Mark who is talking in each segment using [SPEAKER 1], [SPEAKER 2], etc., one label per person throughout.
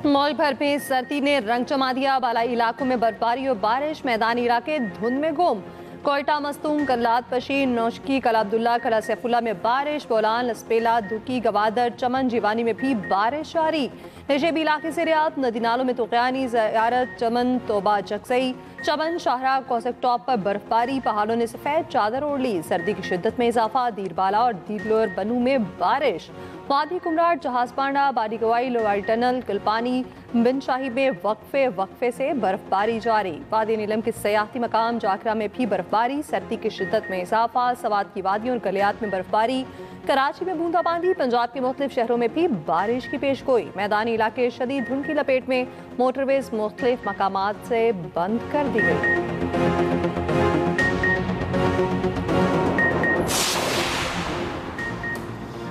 [SPEAKER 1] मुल्क भर में सर्दी ने रंग जमा दिया। बालाई इलाकों में बर्फबारी और बारिश, मैदानी इलाके धुंध में गुम। कोयटा, मस्तूम, कल्लात, पशीन, नौशकी, कला अब्दुल्ला, कला सैफुल्ला में बारिश। बोलान, लसपेला, दुकी, गवादर, चमन, जीवानी में भी बारिश जारी। नशेबी इलाके से रियात, नदी नालों में तुगयानी, ज़ियारत, चमन, तोबा, जगसई, चमन, शाहरा, कौसक टॉप पर बर्फबारी। पहाड़ों ने सफेद चादर ओढ़ ली। सर्दी की शिद्दत में इजाफा। दीरबाला और दीगलोर बनू में बारिश। वादी कुमराट, जहाजपांडा, बाडी गवाई, लोवाई टनल, किलपानी, बिन शाही में वक्फे से बर्फबारी जारी। वादी नीलम के सयाहती मकाम जाकरा में भी बर्फबारी। सर्दी की शिद्दत में इजाफा। सवात की वादियों और गलियात में बर्फबारी। कराची में बूंदाबांदी। पंजाब के मुख्तलिफ शहरों में भी बारिश की पेशगोई। मैदानी इलाके शदीद धुंध की लपेट में। मोटरवेज मुख्तलिफ मकामात से बंद कर दी गई।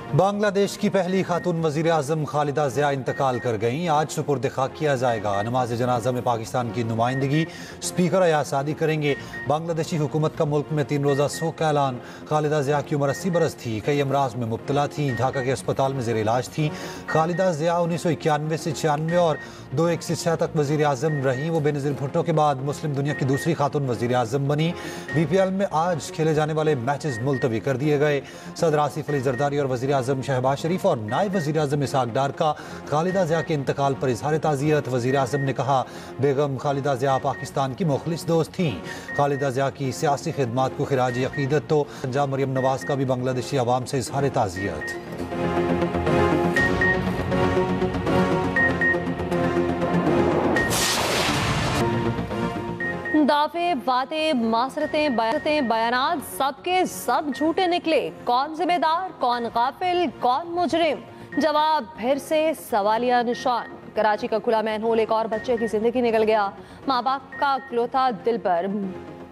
[SPEAKER 2] बांग्लादेश की पहली खातून वजीर आजम खालिदा जिया इंतकाल कर गईं। आज सुपुर्द खाक किया जाएगा। नमाज जनाजा में पाकिस्तान की नुमाइंदगी स्पीकर अयासादी करेंगे। बांग्लादेशी हुकूमत का मुल्क में 3 रोज़ा शोक का ऐलान। खालिदा जिया की उम्र 80 बरस थी। कई अमराज में मुब्तला थी। ढाका के अस्पताल में जेर इलाज थी। खालिदा जिया 1991 से 96 और 2001 से 6 तक वजीर आजम रहीं। वो बेनज़ीर भुट्टो के बाद मुस्लिम दुनिया की दूसरी खातून वजीर आजम बनी। BPL में आज खेले जाने वाले मैचेस मुलतवी कर दिए गए। सदर आसिफ अली जरदारी और वजीर आजम शहबाज शरीफ और नायब वजीर आजम इसहाक डार का खालिदा जिया के इंतकाल पर इजहार ताज़ियत। वजीर आजम ने कहा, बेगम खालिदा जिया पाकिस्तान की मुखलिस दोस्त थीं। खालिदा जिया की सियासी खिदमात को खिराज अकीदत। तो पंजाब मरियम नवाज का भी बांग्लादेशी अवाम से इजहार ताज़ियत।
[SPEAKER 1] दावे, वादे, मासरतें, बयानात सबके सब झूठे निकले। कौन जिम्मेदार, कौन गाफिल, कौन मुजरिम? जवाब फिर से सवालिया निशान। कराची का खुला मैनहोल, एक और बच्चे की जिंदगी निकल गया। माँ बाप का इकलौता दिल पर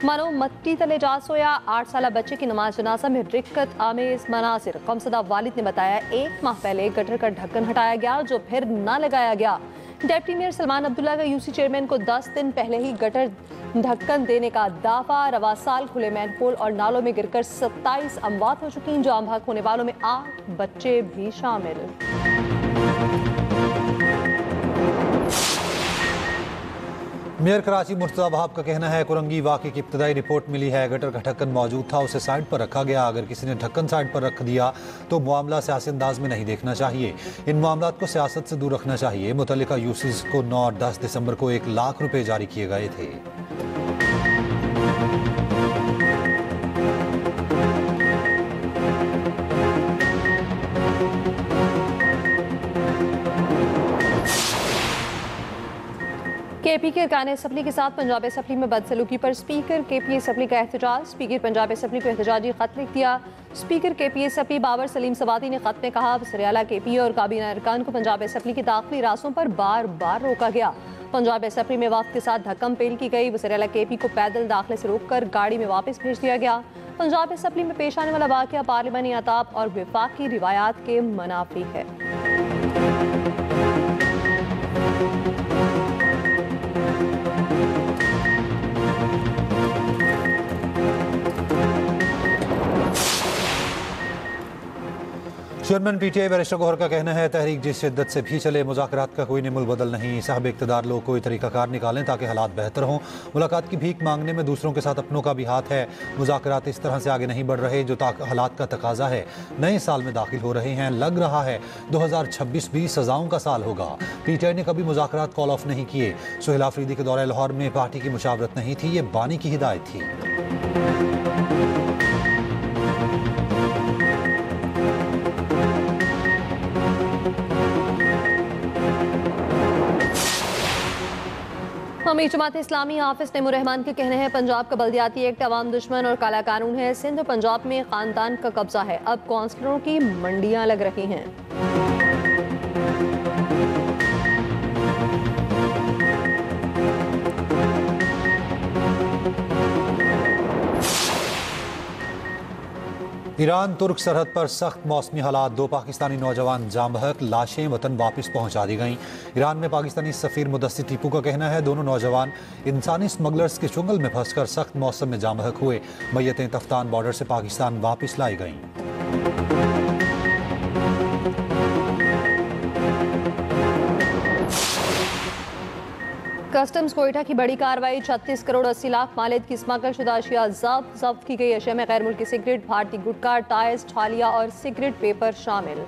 [SPEAKER 1] मनो मट्टी तले जा सोया। 8 साला बच्चे की नमाज जनाजा में रिक्कत आमेज मनासिर। कमसदा वालिद ने बताया, 1 माह पहले गटर का ढक्कन हटाया गया जो फिर न लगाया गया। डिप्टी मेयर सलमान अब्दुल्ला का UC चेयरमैन को 10 दिन पहले ही गटर ढक्कन देने का दावा। रवा साल खुले मैनहोल और नालों में गिरकर 27 अमवात हो चुकी। जाम भाग होने वालों में 8 बच्चे भी शामिल।
[SPEAKER 2] मेयर कराची मुर्तज़ा वहाब का कहना है, कुरंगी वाक़े की इब्तदाई रिपोर्ट मिली है। गटर का ढक्कन मौजूद था, उसे साइड पर रखा गया। अगर किसी ने ढक्कन साइड पर रख दिया तो मामला सियासी अंदाज में नहीं देखना चाहिए। इन मामलात को सियासत से दूर रखना चाहिए। मुतल्लिका UCs को 9 और 10 दिसंबर को 1 लाख रुपए जारी किए गए थे।
[SPEAKER 1] KP के अरकान असम्बली के साथ पंजाब असम्बली में बदसलूकी पर स्पीकर KP असम्बली का एहतजाज। स्पीकर पंजाब असम्बली को एहतजाजी खत लिख दिया। Speaker KP assembly Babar Salim Swati ने खत में कहा, वज़ीर-ए-आला KP और काबीना अरकान को पंजाब असम्बली के दाखिली रास्तों पर बार बार रोका गया। पंजाब असम्बली में वक्त के साथ धक्कम पेल की गई। वज़ीर-ए-आला KP को पैदल दाखिले से रोककर गाड़ी में वापस भेज दिया गया। पंजाब असम्बली में पेश आने वाला वाक़या पार्लिमानी आदाब और विफाकी रिवायात के मुनाफी है।
[SPEAKER 2] चेयरमैन PTI बैरिस्टर गौहर का कहना है, तहरीक जिस शिद्दत से भी चले, मुज़ाकरात का कोई निमुल बदल नहीं। साहब इक़्तिदार लोग कोई तरीक़ाकार निकालें ताकि हालात बेहतर हों। मुलाकात की भीख मांगने में दूसरों के साथ अपनों का भी हाथ है। मुज़ाकरात इस तरह से आगे नहीं बढ़ रहे जो हालात का तकाजा है। नए साल में दाखिल हो रहे हैं, लग रहा है 2026 भी सजाओं का साल होगा। PTI ने कभी मुज़ाकरात कॉल ऑफ नहीं किए। सुहेल आफरीदी के दौरे लाहौर में पार्टी की मुशावरत नहीं थी, ये बानी की हिदायत थी।
[SPEAKER 1] अमीर जमात इस्लामी हाफिज तैमूर-रहमान के कहने हैं, पंजाब का बल्दियाती एक्ट अवाम दुश्मन और काला कानून है। सिंध और पंजाब में खानदान का कब्जा है। अब काउंसलरों की मंडियां लग रही हैं।
[SPEAKER 2] ईरान तुर्क सरहद पर सख्त मौसमी हालात। 2 पाकिस्तानी नौजवान जाम बहक, लाशें वतन वापस पहुंचा दी गईं। ईरान में पाकिस्तानी सफ़ीर मुदस्सिर टीपू का कहना है, दोनों नौजवान इंसानी स्मगलर्स के चुंगल में फंसकर सख्त मौसम में जाम बहक हुए। मैयतें तफ्तान बॉर्डर से पाकिस्तान वापस लाई गईं।
[SPEAKER 1] कस्टम्स कोयटा की बड़ी कार्रवाई 36 करोड़ 80 लाख मालियत की स्मगल शुदा अशिया जब्त की गई। अशिया में गैर मुल्की सिगरेट, भारतीय गुटखा, टायर्स, छालिया और सिगरेट पेपर शामिल।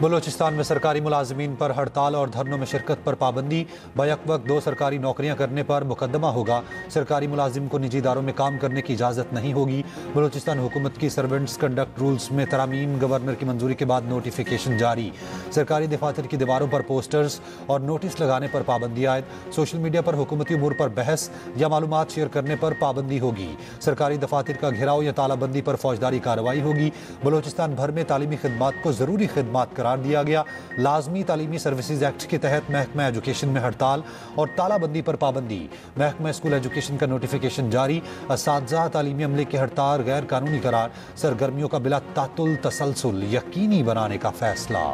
[SPEAKER 2] बलूचिस्तान में सरकारी मुलाजमीन पर हड़ताल और धरनों में शिरकत पर पाबंदी। बैक वक्त 2 सरकारी नौकरियां करने पर मुकदमा होगा। सरकारी मुलाजिम को निजी इदारों में काम करने की इजाज़त नहीं होगी। बलूचिस्तान हुकूमत की सर्वेंट्स कंडक्ट रूल्स में तरामीम, गवर्नर की मंजूरी के बाद नोटिफिकेशन जारी। सरकारी दफातर की दीवारों पर पोस्टर्स और नोटिस लगाने पर पाबंदी आयद। सोशल मीडिया पर हुकूमती उमूर पर बहस या मालूमात शेयर करने पर पाबंदी होगी। सरकारी दफातर का घेराव या तालाबंदी पर फौजदारी कार्रवाई होगी। बलूचिस्तान भर में तालीमी खिदमात को ज़रूरी खिदमात करार दिया गया। लाजमी तालीमी सर्विसेज एक्ट के तहत महकमा एजुकेशन में हड़ताल और तालाबंदी पर पाबंदी। महकमा स्कूल एजुकेशन का नोटिफिकेशन जारी। असातिज़ा तालीमी अमले की हड़ताल गैर कानूनी करार। सरगर्मियों का बिला तातुल तसलसल यकीनी बनाने का फैसला।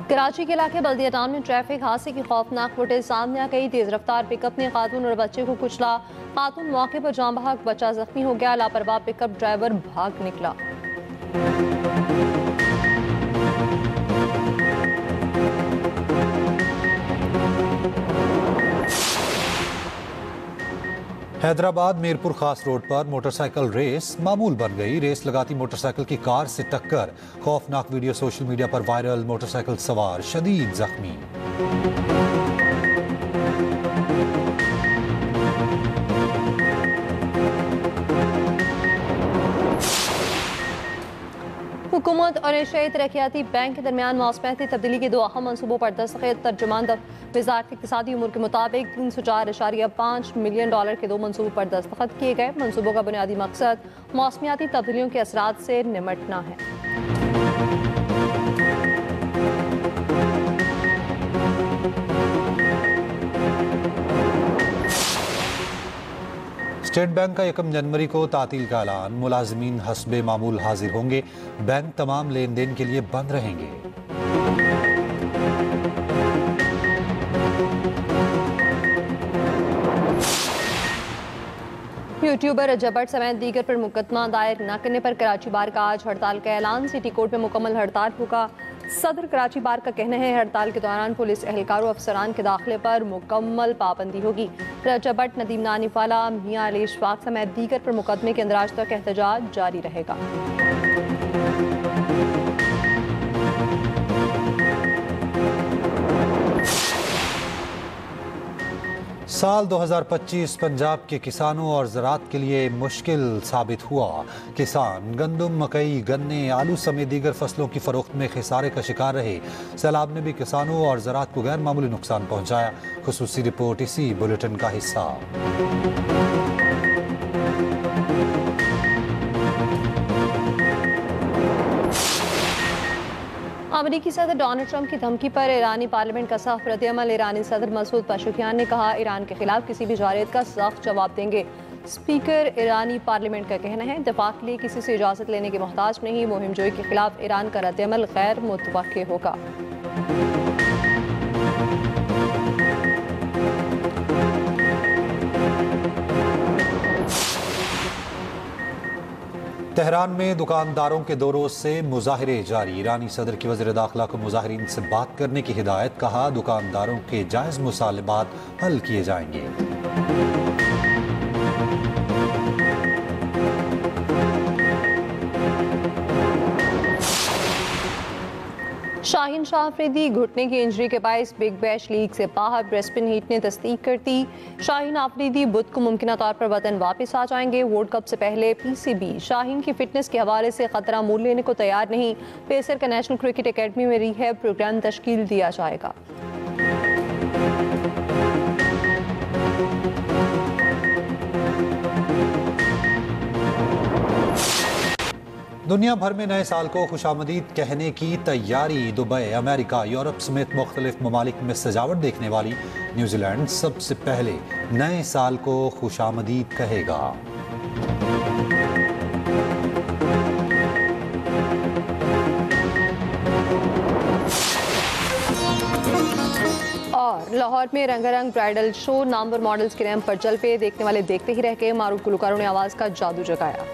[SPEAKER 1] कराची के इलाके बल्दिया टाउन में ट्रैफिक हादसे की खौफनाक फुटेज सामने आ गई। तेज रफ्तार पिकअप ने खातून और बच्चे को कुचला। खातून मौके पर जान बहक, बच्चा जख्मी हो गया। लापरवाह पिकअप ड्राइवर भाग निकला।
[SPEAKER 2] हैदराबाद मीरपुर खास रोड पर मोटरसाइकिल रेस मामूल बन गई। रेस लगाती मोटरसाइकिल की कार से टक्कर। खौफनाक वीडियो सोशल मीडिया पर वायरल। मोटरसाइकिल सवार शदीद जख्मी।
[SPEAKER 1] हुकूमत और एशियाई तरक्याती बैंक के दरमियान मौसमियाती तब्दीली के 2 अहम मनसूबों पर दस्तखत। तर्जुमान वज़ारत इक़्तिसादी उमूर के मुताबिक 304.5 मिलियन डॉलर के 2 मनसूबों पर दस्तखत किए गए। मनसूबों का बुनियादी मकसद मौसमियाती तब्दीलियों के असरात से निमटना है।
[SPEAKER 2] स्टेट बैंक का 1 जनवरी को तातील का ऐलान। मुलाजमीन हस्बे मामूल हाजिर होंगे। बैंक तमाम लेन देन के लिए बंद रहेंगे।
[SPEAKER 1] यूट्यूबर रजब भट्ट समेत दीगर पर मुकदमा दायर न करने पर कराची बार का आज हड़ताल का ऐलान। सिटी कोर्ट में मुकम्मल हड़ताल होगा। सदर कराची बार का कहना है हड़ताल के दौरान पुलिस एहलकारों अफसरान के दाखिले पर मुकम्मल पाबंदी होगी। रजब भट्ट, नदीम नानीफाला, मियां अली इशफाक समेत दीगर पर मुकदमे के अंदराज तक एहतजाज जारी रहेगा।
[SPEAKER 2] साल 2025 पंजाब के किसानों और ज़राअत के लिए मुश्किल साबित हुआ। किसान गंदम, मकई, गन्ने, आलू समेत दीगर फसलों की फरोख्त में खिसारे का शिकार रहे। सैलाब ने भी किसानों और ज़राअत को गैर मामूली नुकसान पहुंचाया। खुसूसी रिपोर्ट इसी बुलेटिन का हिस्सा।
[SPEAKER 1] अमेरिकी सदर डोनाल्ड ट्रंप की धमकी पर ईरानी पार्लियामेंट का सख्त रद्द-ए-अमल। ईरानी सदर मसूद पेशेकियान ने कहा ईरान के खिलाफ किसी भी जारयत का सख्त जवाब देंगे। स्पीकर ईरानी पार्लियामेंट का कहना है दफा के लिए किसी से इजाज़त लेने के मोहताज नहीं। मुहिम जोई के खिलाफ ईरान का रद्द-ए-अमल गैर मुतवक्किल होगा।
[SPEAKER 2] तेहरान में दुकानदारों के 2 रोज से मुजाहिरे जारी। ईरानी सदर की वज़ीर दाखिला को मुजाहिरीन से बात करने की हिदायत। कहा दुकानदारों के जायज़ मुसालबात हल किए जाएंगे।
[SPEAKER 1] शाहीन शाह अफरीदी घुटने की इंजरी के बायस बिग बैश लीग से बाहर। ब्रिस्बेन हीट ने तस्दीक कर दी। शाहीन अफरीदी बुध को मुमकिन तौर पर वतन वापस आ जाएंगे। वर्ल्ड कप से पहले पीसीबी शाहीन की फिटनेस के हवाले से खतरा मोल लेने को तैयार नहीं। पेसर का नेशनल क्रिकेट एकेडमी में रिहैब प्रोग्राम तश्कील दिया जाएगा।
[SPEAKER 2] दुनिया भर में नए साल को खुशामदीद कहने की तैयारी। दुबई, अमेरिका, यूरोप समेत मुख्तलिफ ममालिक में सजावट देखने वाली न्यूजीलैंड सबसे पहले नए साल को खुशामदीद कहेगा।
[SPEAKER 1] लाहौर में रंगारंग ब्राइडल शो, नामवर मॉडल्स के रैंप पर जलवे, देखने वाले देखते ही रह गए। मारूफ गुलकारों ने आवाज का जादू जगाया।